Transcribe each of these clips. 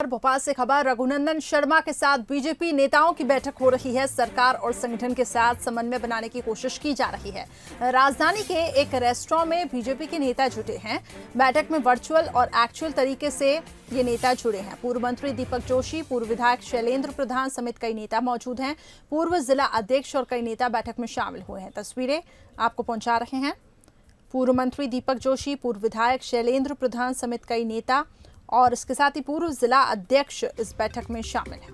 भोपाल से खबर। रघुनंदन शर्मा के साथ बीजेपी नेताओं की बैठक हो रही है। सरकार और संगठन के साथ समन्वय बनाने की कोशिश की जा रही है। राजधानी के एक रेस्टोरेंट में बीजेपी के नेता जुटे हैं। बैठक में वर्चुअल और एक्चुअल तरीके से ये नेता जुड़े हैं। पूर्व मंत्री दीपक जोशी, पूर्व विधायक शैलेंद्र प्रधान समेत कई नेता मौजूद हैं। पूर्व जिला अध्यक्ष और कई नेता बैठक में शामिल हुए हैं। तस्वीरें आपको पहुंचा रहे हैं। पूर्व मंत्री दीपक जोशी, पूर्व विधायक शैलेंद्र प्रधान समेत कई नेता और इसके साथ ही पूर्व जिला अध्यक्ष इस बैठक में शामिल हैं।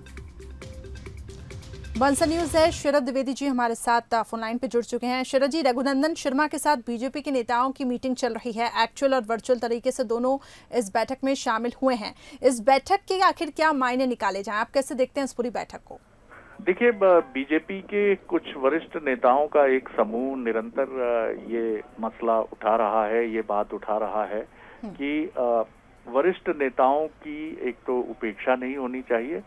बंसल न्यूज है, शरद द्विवेदी जी हमारे साथ फोन लाइन पे जुड़ चुके हैं। शरद जी, रघुनंदन शर्मा के साथ बीजेपी के नेताओं की मीटिंग चल रही है। एक्चुअल और वर्चुअल तरीके से दोनों इस बैठक में शामिल हुए हैं। इस बैठक के आखिर क्या मायने निकाले जाएं, आप कैसे देखते हैं इस पूरी बैठक को? देखिए, बीजेपी के कुछ वरिष्ठ नेताओं का एक समूह निरंतर ये मसला उठा रहा है, ये बात उठा रहा है कि वरिष्ठ नेताओं की एक तो उपेक्षा नहीं होनी चाहिए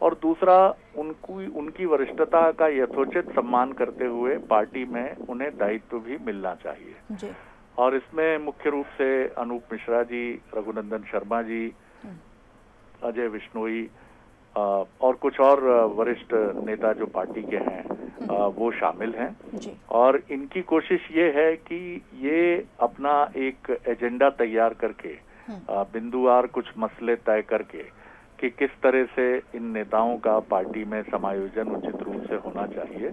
और दूसरा उनकी वरिष्ठता का यथोचित सम्मान करते हुए पार्टी में उन्हें दायित्व भी मिलना चाहिए जी। और इसमें मुख्य रूप से अनूप मिश्रा जी, रघुनंदन शर्मा जी, अजय विश्नोई और कुछ और वरिष्ठ नेता जो पार्टी के हैं वो शामिल हैं जी। और इनकी कोशिश ये है कि ये अपना एक एजेंडा तैयार करके बिंदुवार कुछ मसले तय करके कि किस तरह से इन नेताओं का पार्टी में समायोजन उचित रूप से होना चाहिए,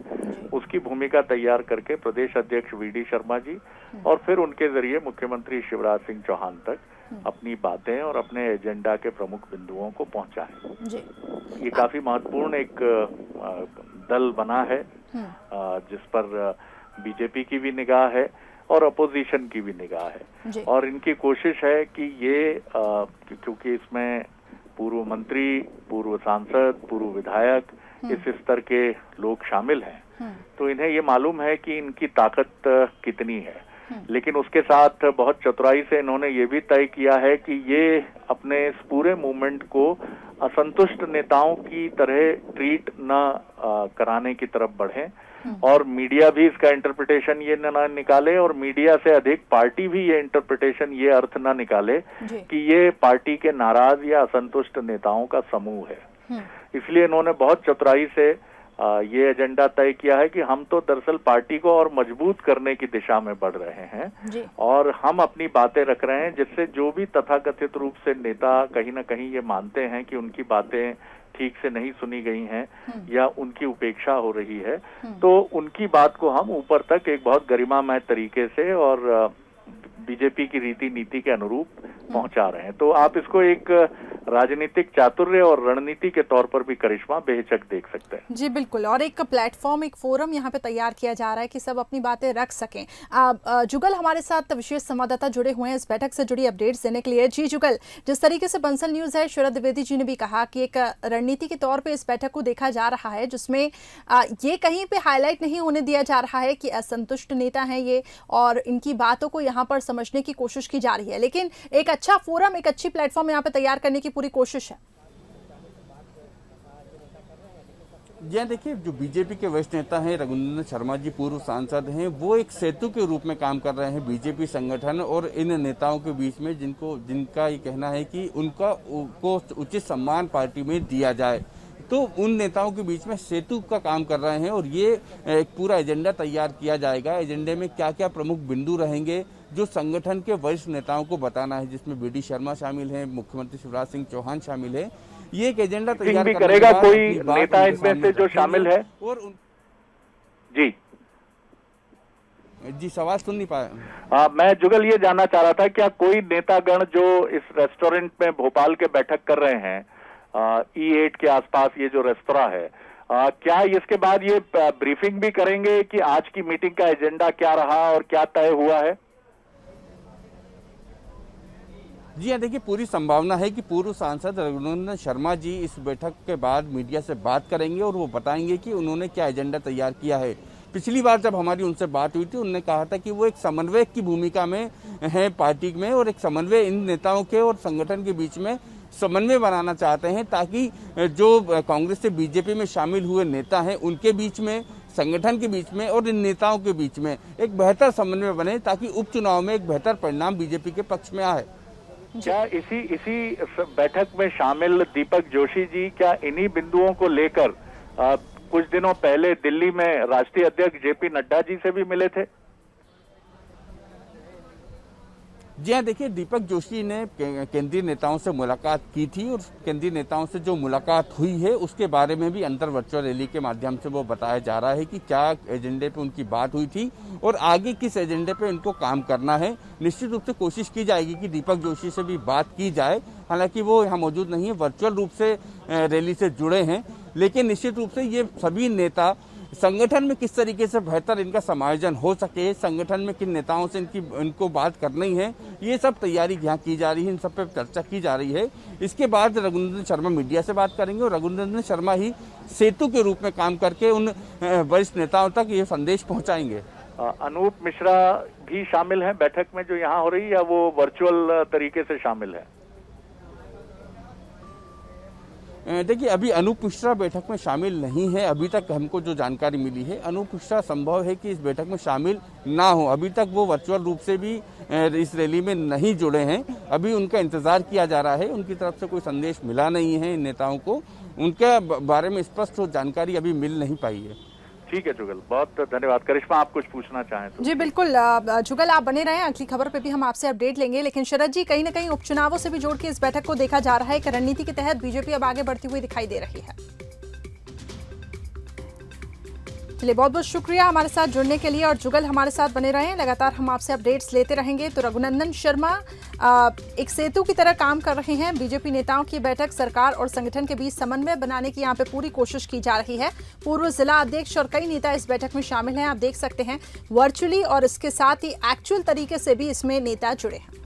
उसकी भूमिका तैयार करके प्रदेश अध्यक्ष वीडी शर्मा जी और फिर उनके जरिए मुख्यमंत्री शिवराज सिंह चौहान तक अपनी बातें और अपने एजेंडा के प्रमुख बिंदुओं को पहुंचाएं। ये काफी महत्वपूर्ण एक दल बना है जिस पर बीजेपी की भी निगाह है और अपोजिशन की भी निगाह है और इनकी कोशिश है कि ये क्योंकि इसमें पूर्व मंत्री, पूर्व सांसद, पूर्व विधायक इस स्तर के लोग शामिल हैं, तो इन्हें ये मालूम है कि इनकी ताकत कितनी है। लेकिन उसके साथ बहुत चतुराई से इन्होंने ये भी तय किया है कि ये अपने इस पूरे मूवमेंट को असंतुष्ट नेताओं की तरह ट्रीट न कराने की तरफ बढ़ें और मीडिया भी इसका इंटरप्रिटेशन ये न निकाले और मीडिया से अधिक पार्टी भी ये इंटरप्रिटेशन, ये अर्थ न निकाले कि ये पार्टी के नाराज या असंतुष्ट नेताओं का समूह है। इसलिए इन्होंने बहुत चतुराई से ये एजेंडा तय किया है कि हम तो दरअसल पार्टी को और मजबूत करने की दिशा में बढ़ रहे हैं और हम अपनी बातें रख रहे हैं जिससे जो भी तथाकथित रूप से नेता कहीं ना कहीं ये मानते हैं कि उनकी बातें ठीक से नहीं सुनी गई हैं या उनकी उपेक्षा हो रही है, तो उनकी बात को हम ऊपर तक एक बहुत गरिमामय तरीके से और बीजेपी की रीति नीति के अनुरूप पहुंचा रहे हैं। तो आप इसको एक राजनीतिक चातुर्य और रणनीति के तौर पर भी करिश्मा बेहिचक देख सकते हैं। जी बिल्कुल, और एक प्लेटफॉर्म, एक फोरम यहाँ पे तैयार किया जा रहा है कि सब अपनी बातें रख सकें। जुगल हमारे साथ विशेष संवाददाता जुड़े हुए हैं इस बैठक से जुड़ी अपडेट्स देने के लिए। जी जुगल, जिस तरीके से बंसल न्यूज है, शरद द्विवेदी जी ने भी कहा कि एक रणनीति के तौर पर इस बैठक को देखा जा रहा है जिसमें ये कहीं पे हाईलाइट नहीं होने दिया जा रहा है कि असंतुष्ट नेता हैं ये और इनकी बातों को यहाँ पर समझने की कोशिश की जा रही है, लेकिन एक अच्छा फोरम, एक अच्छी प्लेटफॉर्म यहाँ पे तैयार करने की पूरी कोशिश है। जी देखिए, जो बीजेपी के वरिष्ठ नेता हैं रघुनंदन शर्मा जी, पूर्व सांसद हैं, वो एक सेतु के रूप में काम कर रहे हैं बीजेपी संगठन और इन नेताओं के बीच में जिनका ये कहना है कि उनका को उचित सम्मान पार्टी में दिया जाए, तो उन नेताओं के बीच में सेतु का काम कर रहे हैं और ये एक पूरा एजेंडा तैयार किया जाएगा। एजेंडे में क्या क्या प्रमुख बिंदु रहेंगे जो संगठन के वरिष्ठ नेताओं को बताना है, जिसमें वीडी शर्मा शामिल है, मुख्यमंत्री शिवराज सिंह चौहान शामिल है। ये एक एजेंडा तैयार भी करेगा कोई नेता इनमें से जो शामिल है और जी सवाल सुन नहीं पाया। मैं जुगल ये जानना चाह रहा था, क्या कोई नेतागण जो इस रेस्टोरेंट में भोपाल के बैठक कर रहे हैं E8 के आसपास, ये जो रेस्तोरां है, क्या इसके बाद ये ब्रीफिंग भी करेंगे कि आज की मीटिंग का एजेंडा क्या रहा और क्या तय हुआ है? जी हाँ, देखिए, पूरी संभावना है कि पूर्व सांसद रघुनंदन शर्मा जी इस बैठक के बाद मीडिया से बात करेंगे और वो बताएंगे कि उन्होंने क्या एजेंडा तैयार किया है। पिछली बार जब हमारी उनसे बात हुई थी, उन्होंने कहा था कि वो एक समन्वयक की भूमिका में है पार्टी में और एक समन्वय इन नेताओं के और संगठन के बीच में समन्वय बनाना चाहते हैं ताकि जो कांग्रेस से बीजेपी में शामिल हुए नेता हैं उनके बीच में, संगठन के बीच में और इन नेताओं के बीच में एक बेहतर समन्वय बने ताकि उपचुनाव में एक बेहतर परिणाम बीजेपी के पक्ष में आए। क्या इसी बैठक में शामिल दीपक जोशी जी क्या इन्हीं बिंदुओं को लेकर कुछ दिनों पहले दिल्ली में राष्ट्रीय अध्यक्ष जेपी नड्डा जी से भी मिले थे? जी हाँ, देखिए दीपक जोशी ने केंद्रीय नेताओं से मुलाकात की थी और केंद्रीय नेताओं से जो मुलाकात हुई है उसके बारे में भी अंतर वर्चुअल रैली के माध्यम से वो बताया जा रहा है कि क्या एजेंडे पे उनकी बात हुई थी और आगे किस एजेंडे पे उनको काम करना है। निश्चित रूप से कोशिश की जाएगी कि दीपक जोशी से भी बात की जाए, हालांकि वो यहाँ मौजूद नहीं है, वर्चुअल रूप से रैली से जुड़े हैं, लेकिन निश्चित रूप से ये सभी नेता संगठन में किस तरीके से बेहतर इनका समायोजन हो सके, संगठन में किन नेताओं से इनको बात करनी है, ये सब तैयारी यहाँ की जा रही है, इन सब पे चर्चा की जा रही है। इसके बाद रघुनंदन शर्मा मीडिया से बात करेंगे और रघुनंदन शर्मा ही सेतु के रूप में काम करके उन वरिष्ठ नेताओं तक ये संदेश पहुंचाएंगे। अनूप मिश्रा भी शामिल हैं बैठक में जो यहाँ हो रही है, या वो वर्चुअल तरीके से शामिल है? देखिए अभी अनूप मिश्रा बैठक में शामिल नहीं है, अभी तक हमको जो जानकारी मिली है अनूप मिश्रा संभव है कि इस बैठक में शामिल ना हो, अभी तक वो वर्चुअल रूप से भी इस रैली में नहीं जुड़े हैं, अभी उनका इंतजार किया जा रहा है, उनकी तरफ से कोई संदेश मिला नहीं है इन नेताओं को, उनके बारे में स्पष्ट जानकारी अभी मिल नहीं पाई है। ठीक है जुगल, बहुत धन्यवाद। करिश्मा, आप कुछ पूछना चाहें तो? जी बिल्कुल जुगल, आप बने रहें, अगली खबर पे भी हम आपसे अपडेट लेंगे। लेकिन शरद जी, कहीं ना कहीं उपचुनावों से भी जोड़ के इस बैठक को देखा जा रहा है, एक रणनीति के तहत बीजेपी अब आगे बढ़ती हुई दिखाई दे रही है। चलिए, बहुत बहुत शुक्रिया हमारे साथ जुड़ने के लिए और जुगल हमारे साथ बने रहें, लगातार हम आपसे अपडेट्स लेते रहेंगे। तो रघुनंदन शर्मा एक सेतु की तरह काम कर रहे हैं। बीजेपी नेताओं की बैठक सरकार और संगठन के बीच समन्वय बनाने की यहाँ पे पूरी कोशिश की जा रही है। पूर्व जिला अध्यक्ष और कई नेता इस बैठक में शामिल हैं, आप देख सकते हैं वर्चुअली, और इसके साथ ही एक्चुअल तरीके से भी इसमें नेता जुड़े हैं।